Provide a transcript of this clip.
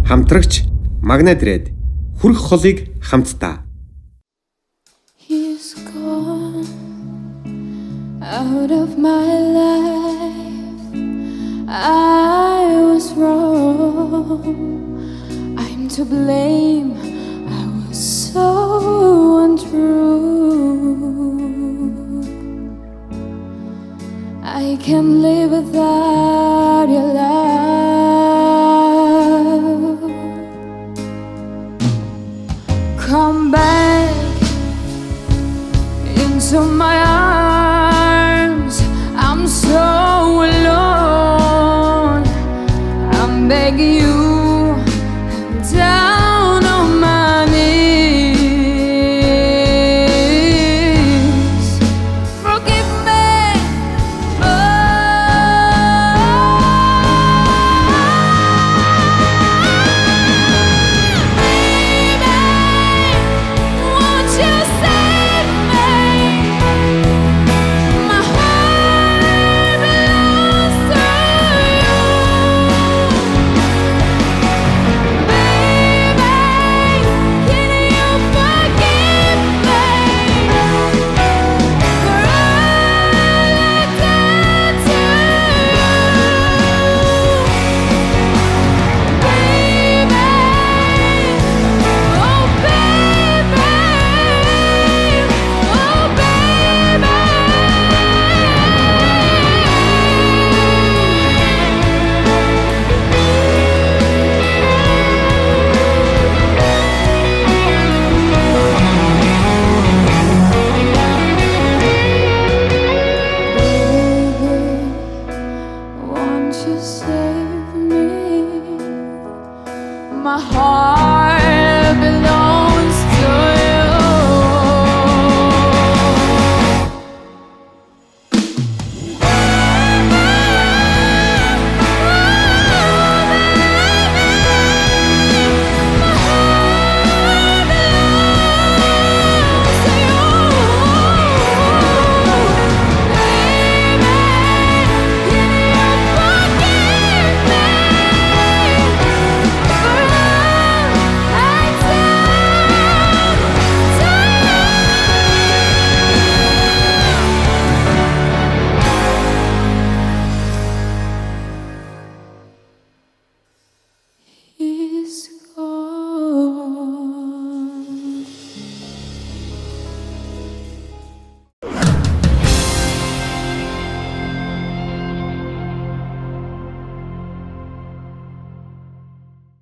хамтрагч Магнат ирээд хүрх холыг хамтдаа. He's gone out of my life. I was wrong. I'm to blame. I was so untrue. I can't live without your love. Come back into my arms. I'm so alone. I'm begging you, I'm down on my knees. Forgive me. Won't you save me? My heart belongs to you. Baby, can you forgive me for all I did to you? Baby, oh baby, oh baby. Won't you save me? My heart belongs